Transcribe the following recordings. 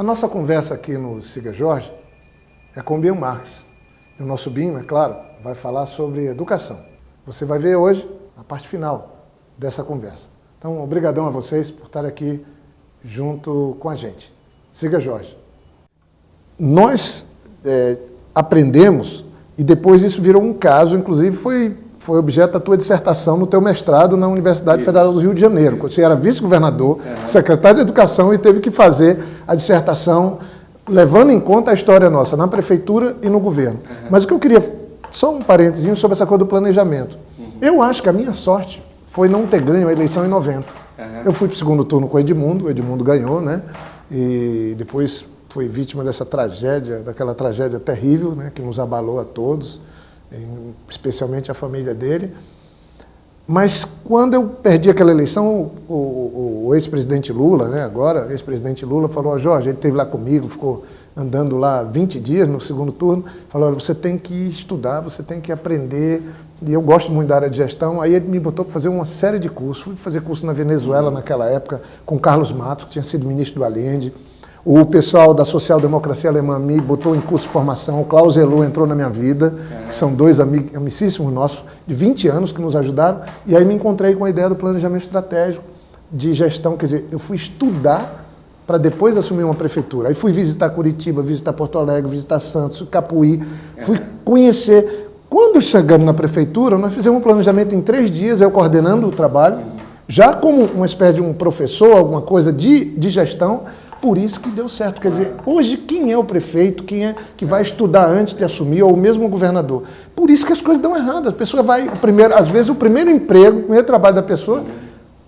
nossa conversa aqui no Siga Jorge é com o Binho Marques. E o nosso Binho, é claro, vai falar sobre educação. Você vai ver hoje a parte final dessa conversa. Então, obrigadão a vocês por estar aqui junto com a gente. Siga Jorge. Nós aprendemos, e depois isso virou um caso, inclusive foi objeto da tua dissertação no teu mestrado na Universidade Federal do Rio de Janeiro. Você era vice-governador, secretário de Educação e teve que fazer a dissertação levando em conta a história nossa, na prefeitura e no governo. Mas o que eu queria, só um parênteses sobre essa coisa do planejamento. Eu acho que a minha sorte foi não ter ganho a eleição em 90. Eu fui para o segundo turno com o Edmundo ganhou, né? E depois foi vítima dessa tragédia, daquela tragédia terrível, né? Que nos abalou a todos, especialmente a família dele. Mas quando eu perdi aquela eleição, o ex-presidente Lula, né, agora, ex-presidente Lula, falou, Jorge, ele esteve lá comigo, ficou andando lá 20 dias no segundo turno, falou, olha, você tem que estudar, você tem que aprender, e eu gosto muito da área de gestão, aí ele me botou para fazer uma série de cursos, fui fazer curso na Venezuela naquela época, com Carlos Matos, que tinha sido ministro do Allende, o pessoal da social-democracia alemã me botou em curso de formação, o Klaus Elu entrou na minha vida, que são dois amicíssimos nossos, de 20 anos, que nos ajudaram, e aí me encontrei com a ideia do planejamento estratégico, de gestão, quer dizer, eu fui estudar para depois assumir uma prefeitura. Aí fui visitar Curitiba, visitar Porto Alegre, visitar Santos, Capuí, fui conhecer. Quando chegamos na prefeitura, nós fizemos um planejamento em 3 dias, eu coordenando o trabalho, já como uma espécie de um professor, alguma coisa de gestão. Por isso que deu certo. Quer dizer, hoje quem é o prefeito, quem é que vai estudar antes de assumir, ou mesmo o governador? Por isso que as coisas dão errado. A pessoa vai, às vezes o primeiro emprego, o primeiro trabalho da pessoa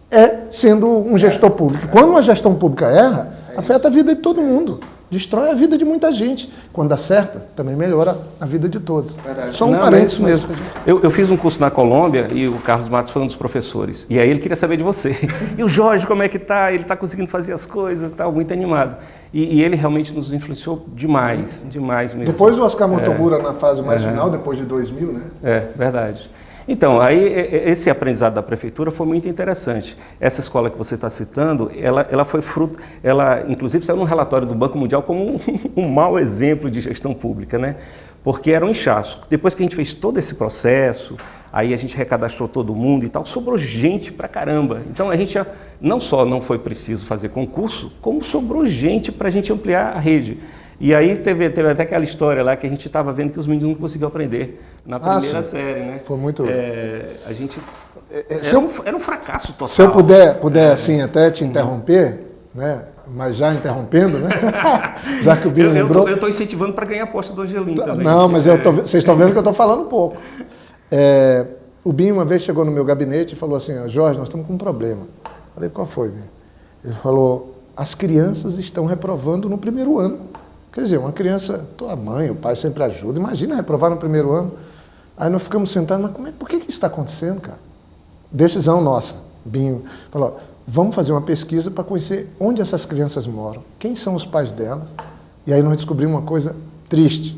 é sendo um gestor público. Quando uma gestão pública erra, afeta a vida de todo mundo. Destrói a vida de muita gente. Quando acerta, também melhora a vida de todos. Só um parênteses mesmo. Eu fiz um curso na Colômbia e o Carlos Matos foi um dos professores. E aí ele queria saber de você. E o Jorge, como é que tá? Ele está conseguindo fazer as coisas, tá muito animado. E ele realmente nos influenciou demais, demais mesmo. Depois o Oscar Motomura na fase mais final, depois de 2000, né? É, verdade. Então, aí esse aprendizado da prefeitura foi muito interessante. Essa escola que você está citando, ela foi fruto, ela inclusive saiu num relatório do Banco Mundial como um mau exemplo de gestão pública, né? Porque era um inchaço. Depois que a gente fez todo esse processo, aí a gente recadastrou todo mundo e tal, sobrou gente pra caramba. Então a gente não só não foi preciso fazer concurso, como sobrou gente para a gente ampliar a rede. E aí teve até aquela história lá que a gente estava vendo que os meninos não conseguiam aprender na primeira série, né? Foi muito... a gente... Era um fracasso total. Se eu puder assim, até te interromper, né? Mas já interrompendo, né? Já que o Binho lembrou... Eu estou incentivando para ganhar a aposta do Angelim também. Não, mas vocês estão vendo que eu estou falando pouco. O Binho uma vez chegou no meu gabinete e falou assim, Jorge, nós estamos com um problema. Eu falei, qual foi, Binho? Ele falou, as crianças estão reprovando no primeiro ano. Quer dizer, uma criança, a mãe, o pai sempre ajuda, imagina reprovar no primeiro ano. Aí nós ficamos sentados, mas por que isso está acontecendo, cara? Decisão nossa. Binho falou, vamos fazer uma pesquisa para conhecer onde essas crianças moram, quem são os pais delas. E aí nós descobrimos uma coisa triste.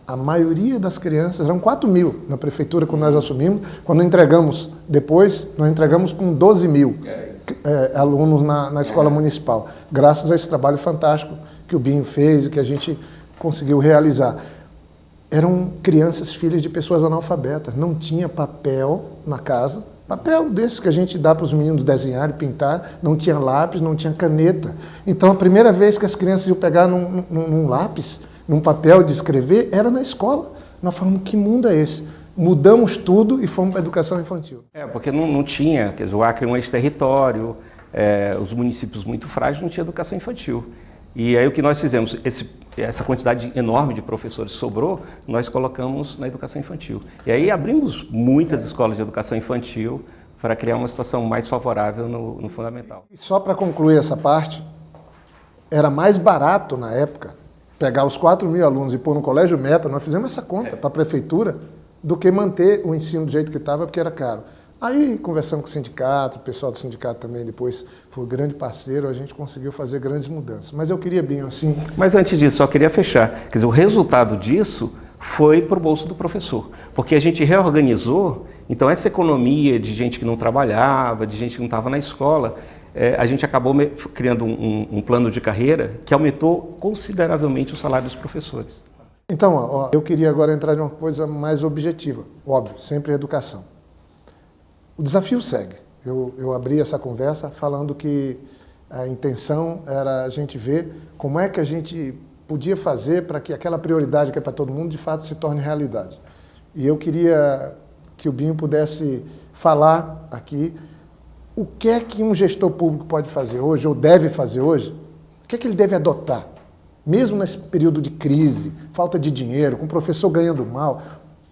A maioria das crianças, eram 4.000 na prefeitura quando nós assumimos, quando entregamos depois, nós entregamos com 12.000 alunos na escola municipal, graças a esse trabalho fantástico que o Binho fez e que a gente conseguiu realizar. Eram crianças, filhas de pessoas analfabetas, não tinha papel na casa, papel desses que a gente dá para os meninos desenhar e pintar, não tinha lápis, não tinha caneta. Então a primeira vez que as crianças iam pegar num lápis, num papel de escrever, era na escola. Nós falamos, que mundo é esse? Mudamos tudo e fomos para a educação infantil. Porque não tinha, quer dizer, o Acre é um ex-território, os municípios muito frágeis não tinha educação infantil. E aí o que nós fizemos, essa quantidade enorme de professores sobrou, nós colocamos na educação infantil. E aí abrimos muitas escolas de educação infantil para criar uma situação mais favorável no fundamental. E só para concluir essa parte, era mais barato na época pegar os 4.000 alunos e pôr no colégio Meta, nós fizemos essa conta para a prefeitura, do que manter o ensino do jeito que estava, porque era caro. Aí, conversando com o sindicato, o pessoal do sindicato também depois foi um grande parceiro, a gente conseguiu fazer grandes mudanças. Mas eu queria, Binho, assim... Mas antes disso, só queria fechar. Quer dizer, o resultado disso foi para o bolso do professor. Porque a gente reorganizou, então essa economia de gente que não trabalhava, de gente que não estava na escola, a gente acabou criando um plano de carreira que aumentou consideravelmente o salário dos professores. Então, ó, eu queria agora entrar em uma coisa mais objetiva, óbvio, sempre educação. O desafio segue. Eu abri essa conversa falando que a intenção era a gente ver como é que a gente podia fazer para que aquela prioridade que é para todo mundo, de fato, se torne realidade. E eu queria que o Binho pudesse falar aqui o que é que um gestor público pode fazer hoje, ou deve fazer hoje, o que é que ele deve adotar, mesmo nesse período de crise, falta de dinheiro, com o professor ganhando mal.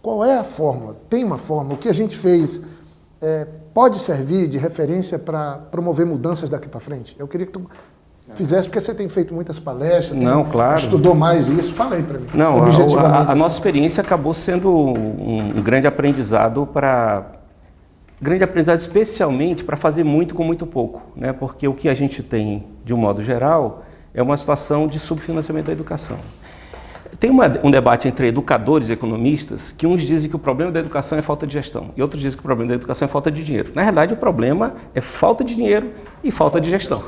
Qual é a fórmula? Tem uma fórmula? O que a gente fez pode servir de referência para promover mudanças daqui para frente? Eu queria que tu fizesse, porque você tem feito muitas palestras, claro. Estudou mais isso. Fala aí para mim. Não, a nossa experiência acabou sendo um grande aprendizado especialmente para fazer muito com muito pouco, né? Porque o que a gente tem, de um modo geral, é uma situação de subfinanciamento da educação. Tem um debate entre educadores e economistas que uns dizem que o problema da educação é falta de gestão e outros dizem que o problema da educação é falta de dinheiro. Na realidade, o problema é falta de dinheiro e falta de gestão.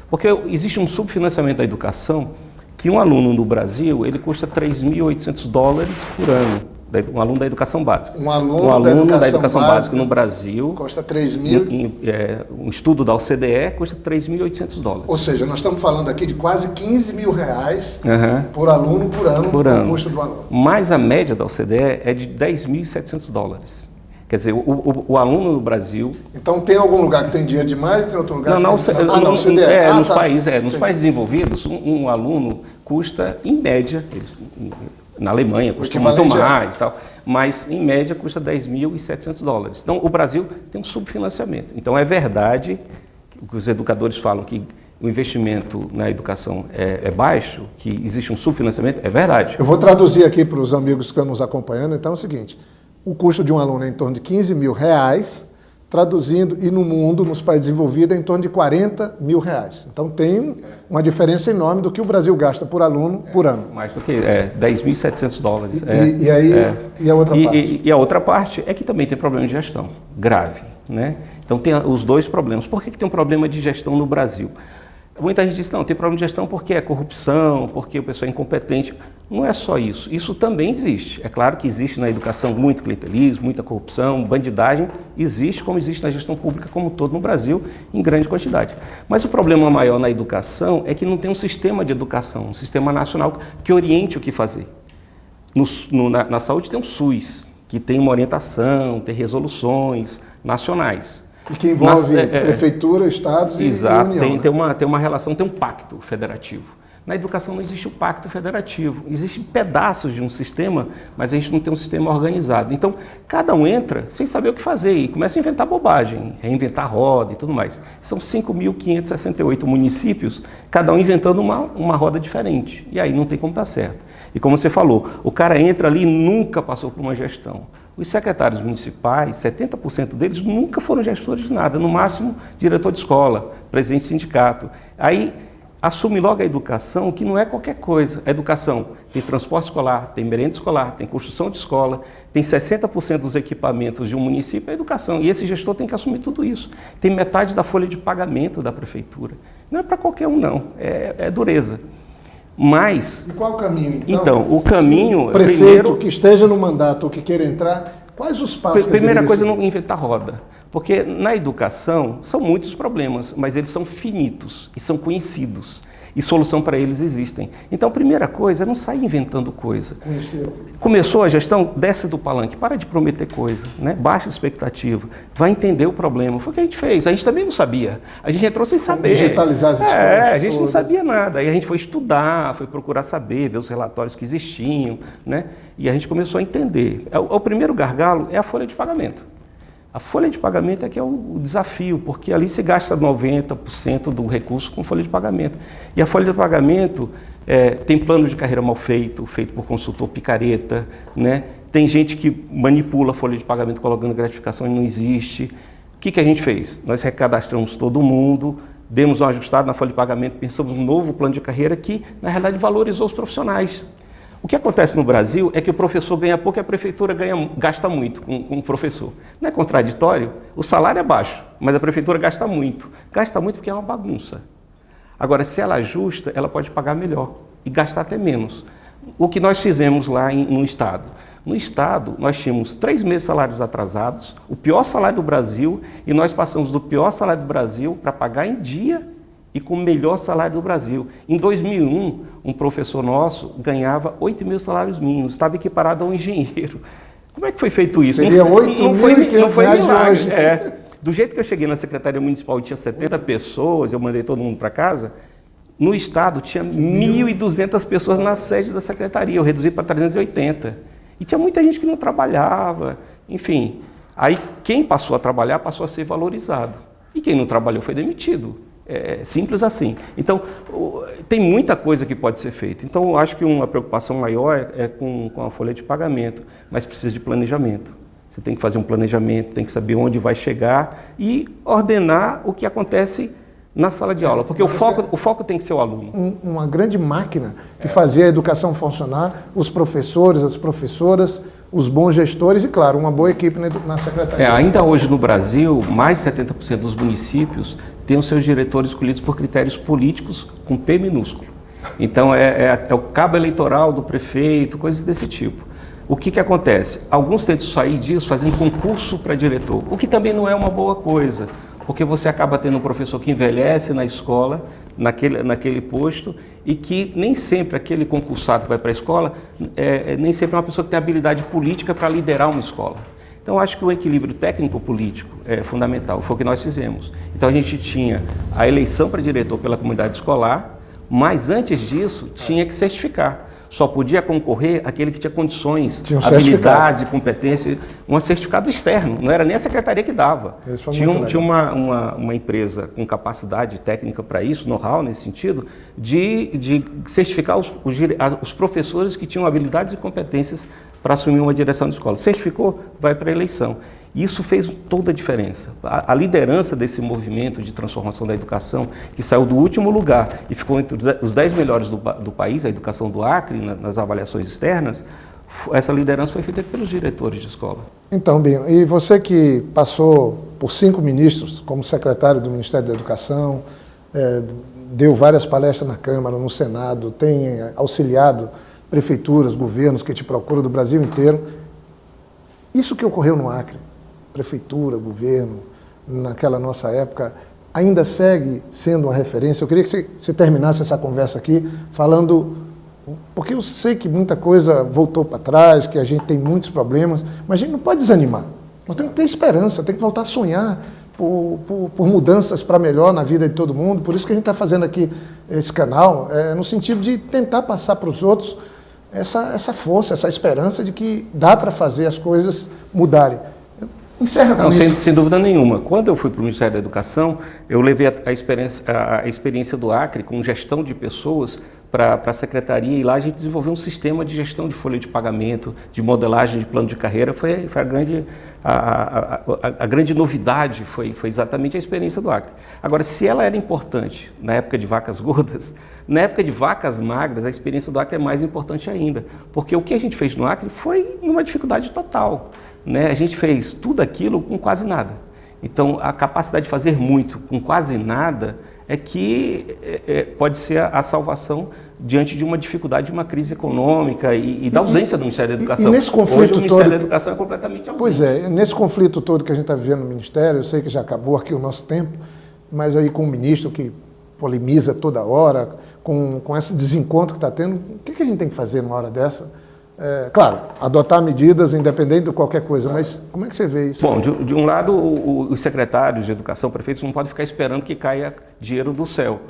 Porque existe um subfinanciamento da educação que um aluno no Brasil, ele custa $3.800 por ano. Um aluno da educação básica. Um aluno da educação básica no Brasil custa 3.000. Um estudo da OCDE custa $3.800. Ou seja, nós estamos falando aqui de quase R$15 mil por aluno por ano, o custo do aluno. Mas a média da OCDE é de $10.700. Quer dizer, o aluno no Brasil... Então tem algum lugar que tem dinheiro demais e tem outro lugar não, que tem... Não, OCDE. Nos países desenvolvidos, um aluno custa, em média, na Alemanha custa muito mais e tal, mas em média custa $10.700. Então o Brasil tem um subfinanciamento. Então é verdade que os educadores falam que o investimento na educação é baixo, que existe um subfinanciamento, é verdade. Eu vou traduzir aqui para os amigos que estão nos acompanhando. Então é o seguinte: o custo de um aluno é em torno de R$15 mil, traduzindo, e no mundo, nos países desenvolvidos, é em torno de R$40 mil. Então tem uma diferença enorme do que o Brasil gasta por aluno por ano. Mais do que $10.700. E a outra parte? E a outra parte é que também tem problema de gestão grave, né? Então tem os dois problemas. Por que tem um problema de gestão no Brasil? Muita gente diz, não, tem problema de gestão porque é corrupção, porque o pessoal é incompetente. Não é só isso. Isso também existe. É claro que existe na educação muito clientelismo, muita corrupção, bandidagem. Existe como existe na gestão pública como um todo no Brasil, em grande quantidade. Mas o problema maior na educação é que não tem um sistema de educação, um sistema nacional que oriente o que fazer. Na saúde tem um SUS, que tem uma orientação, tem resoluções nacionais. E que envolve prefeitura, estados e União. Tem uma relação, tem um pacto federativo. Na educação não existe o pacto federativo. Existem pedaços de um sistema, mas a gente não tem um sistema organizado. Então, cada um entra sem saber o que fazer e começa a inventar bobagem, reinventar roda e tudo mais. São 5.568 municípios, cada um inventando uma roda diferente. E aí não tem como dar certo. E como você falou, o cara entra ali e nunca passou por uma gestão. Os secretários municipais, 70% deles nunca foram gestores de nada, no máximo diretor de escola, presidente de sindicato. Aí assume logo a educação, que não é qualquer coisa. A educação tem transporte escolar, tem merenda escolar, tem construção de escola, tem 60% dos equipamentos de um município é educação. E esse gestor tem que assumir tudo isso. Tem metade da folha de pagamento da prefeitura. Não é para qualquer um, não. É dureza. Mas... E qual o caminho, então? O caminho... O prefeito primeiro, que esteja no mandato ou que queira entrar, quais os passos? Primeira coisa é não inventar roda. Porque na educação são muitos problemas, mas eles são finitos e são conhecidos. E solução para eles existem. Então a primeira coisa é não sair inventando coisa. Começou a gestão, desce do palanque, para de prometer coisa, né? Baixa a expectativa, vai entender o problema. Foi o que a gente fez, a gente também não sabia. A gente entrou sem saber. Digitalizar as escolas. A gente não sabia nada. Aí a gente foi estudar, foi procurar saber, ver os relatórios que existiam, né? E a gente começou a entender. O primeiro gargalo é a folha de pagamento. A folha de pagamento é que é o desafio, porque ali se gasta 90% do recurso com folha de pagamento. E a folha de pagamento tem plano de carreira mal feito, feito por consultor picareta, né? Tem gente que manipula a folha de pagamento colocando gratificação e não existe. O que a gente fez? Nós recadastramos todo mundo, demos um ajustado na folha de pagamento, pensamos num novo plano de carreira que, na realidade, valorizou os profissionais. O que acontece no Brasil é que o professor ganha pouco e a prefeitura gasta muito com o professor. Não é contraditório? O salário é baixo, mas a prefeitura gasta muito. Gasta muito porque é uma bagunça. Agora, se ela ajusta, ela pode pagar melhor e gastar até menos. O que nós fizemos lá no Estado? No Estado, nós tínhamos 3 meses de salários atrasados, o pior salário do Brasil, e nós passamos do pior salário do Brasil para pagar em dia e com o melhor salário do Brasil. Em 2001, um professor nosso ganhava 8 mil salários mínimos, estava equiparado a um engenheiro. Como é que foi feito isso? Seria 8.500 reais de hoje. Do jeito que eu cheguei na Secretaria Municipal e tinha 70 pessoas, eu mandei todo mundo para casa, no Estado tinha 1.200 pessoas na sede da Secretaria, eu reduzi para 380. E tinha muita gente que não trabalhava, enfim. Aí quem passou a trabalhar passou a ser valorizado. E quem não trabalhou foi demitido. É simples assim. Então, tem muita coisa que pode ser feita. Então, eu acho que uma preocupação maior é com a folha de pagamento, mas precisa de planejamento. Você tem que fazer um planejamento, tem que saber onde vai chegar e ordenar o que acontece na sala de aula, porque o foco tem que ser o aluno. Uma grande máquina que fazia a educação funcionar, os professores, as professoras, os bons gestores e, claro, uma boa equipe na secretaria. Ainda hoje no Brasil, mais de 70% dos municípios têm os seus diretores escolhidos por critérios políticos com P minúsculo. Então, é o cabo eleitoral do prefeito, coisas desse tipo. O que acontece? Alguns tentam sair disso fazendo concurso para diretor, o que também não é uma boa coisa, porque você acaba tendo um professor que envelhece na escola, naquele posto, e que nem sempre aquele concursado que vai para a escola, nem sempre é uma pessoa que tem habilidade política para liderar uma escola. Então, acho que o equilíbrio técnico-político é fundamental, foi o que nós fizemos. Então, a gente tinha a eleição para diretor pela comunidade escolar, mas antes disso, tinha que certificar. Só podia concorrer aquele que tinha condições, habilidades e competências, um certificado externo, não era nem a secretaria que dava. Tinha uma empresa com capacidade técnica para isso, know-how nesse sentido, de certificar os professores que tinham habilidades e competências para assumir uma direção de escola. Certificou, vai para a eleição. Isso fez toda a diferença. A liderança desse movimento de transformação da educação, que saiu do último lugar e ficou entre os 10 melhores do país, a educação do Acre, nas avaliações externas, essa liderança foi feita pelos diretores de escola. Então, Binho, e você que passou por 5 ministros como secretário do Ministério da Educação, deu várias palestras na Câmara, no Senado, tem auxiliado prefeituras, governos que te procuram do Brasil inteiro. Isso que ocorreu no Acre, prefeitura, governo, naquela nossa época, ainda segue sendo uma referência. Eu queria que você terminasse essa conversa aqui falando, porque eu sei que muita coisa voltou para trás, que a gente tem muitos problemas, mas a gente não pode desanimar. Nós temos que ter esperança, tem que voltar a sonhar por mudanças para melhor na vida de todo mundo. Por isso que a gente está fazendo aqui esse canal, no sentido de tentar passar para os outros essa força, essa esperança de que dá para fazer as coisas mudarem. Encerra com isso. Sem dúvida nenhuma. Quando eu fui para o Ministério da Educação, eu levei a experiência do Acre com gestão de pessoas para a secretaria, e lá a gente desenvolveu um sistema de gestão de folha de pagamento, de modelagem de plano de carreira. Foi a grande novidade, foi exatamente a experiência do Acre. Agora, se ela era importante na época de vacas gordas, na época de vacas magras, a experiência do Acre é mais importante ainda, porque o que a gente fez no Acre foi numa dificuldade total. A gente fez tudo aquilo com quase nada. Então, a capacidade de fazer muito com quase nada é que pode ser a salvação diante de uma dificuldade, de uma crise econômica e da ausência do Ministério da Educação. E nesse conflito hoje, o Ministério da Educação é completamente ausente. Pois é, nesse conflito todo que a gente está vivendo no Ministério, eu sei que já acabou aqui o nosso tempo, mas aí com o ministro que polemiza toda hora, com esse desencontro que está tendo, o que a gente tem que fazer numa hora dessa? Claro, adotar medidas independente de qualquer coisa, mas como é que você vê isso? Bom, de um lado, os secretários de educação, prefeitos, não podem ficar esperando que caia dinheiro do céu,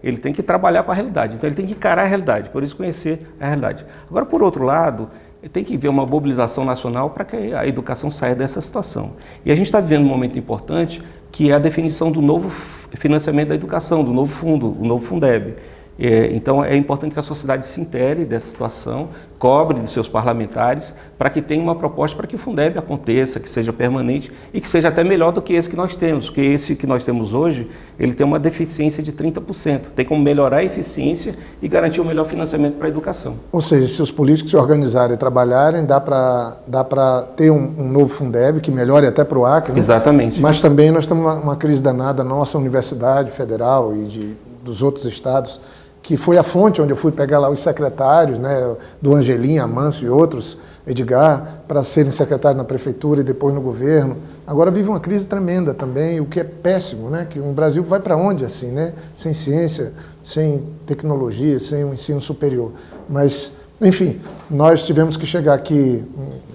Ele tem que trabalhar com a realidade, então ele tem que encarar a realidade, por isso conhecer a realidade. Agora, por outro lado, tem que haver uma mobilização nacional para que a educação saia dessa situação. E a gente está vivendo um momento importante, que é a definição do novo financiamento da educação, do novo fundo, o novo Fundeb, Então é importante que a sociedade se intere dessa situação, cobre de seus parlamentares, para que tenha uma proposta para que o Fundeb aconteça, que seja permanente e que seja até melhor do que esse que nós temos, porque esse que nós temos hoje, ele tem uma deficiência de 30%. Tem como melhorar a eficiência e garantir o melhor financiamento para a educação. Ou seja, se os políticos se organizarem e trabalharem, dá para ter um novo Fundeb que melhore até para o Acre, né? Exatamente. Mas também nós temos uma crise danada na nossa Universidade Federal e dos outros estados, que foi a fonte onde eu fui pegar lá os secretários, né, do Angelim, Amâncio e outros, Edgar, para serem secretários na prefeitura e depois no governo. Agora vive uma crise tremenda também, o que é péssimo, né, que o Brasil vai para onde assim, né, sem ciência, sem tecnologia, sem um ensino superior. Mas, enfim, nós tivemos que chegar aqui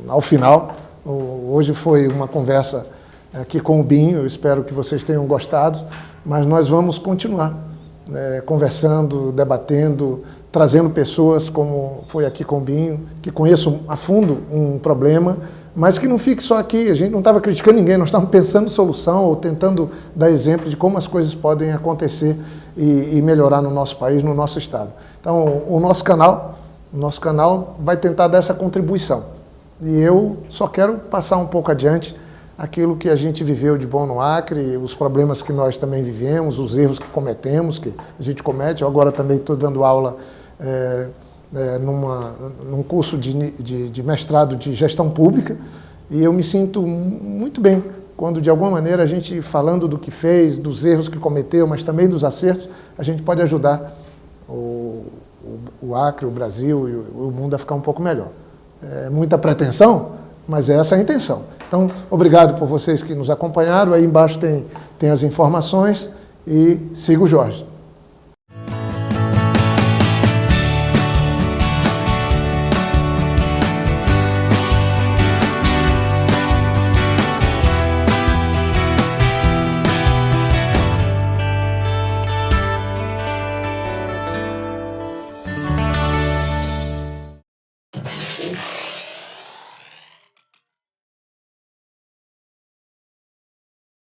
ao final. Hoje foi uma conversa aqui com o Binho, eu espero que vocês tenham gostado, mas nós vamos continuar conversando, debatendo, trazendo pessoas como foi aqui com o Binho, que conheçam a fundo um problema, mas que não fique só aqui. A gente não estava criticando ninguém, nós estávamos pensando solução ou tentando dar exemplo de como as coisas podem acontecer e melhorar no nosso país, no nosso estado. Então, o nosso canal vai tentar dar essa contribuição. E eu só quero passar um pouco adiante aquilo que a gente viveu de bom no Acre, os problemas que nós também vivemos, os erros que cometemos, que a gente comete. Eu agora também estou dando aula num curso de mestrado de gestão pública, e eu me sinto muito bem quando, de alguma maneira, a gente, falando do que fez, dos erros que cometeu, mas também dos acertos, a gente pode ajudar o Acre, o Brasil e o mundo a ficar um pouco melhor. É muita pretensão, mas essa é a intenção. Então, obrigado por vocês que nos acompanharam. Aí embaixo tem as informações e siga o Jorge.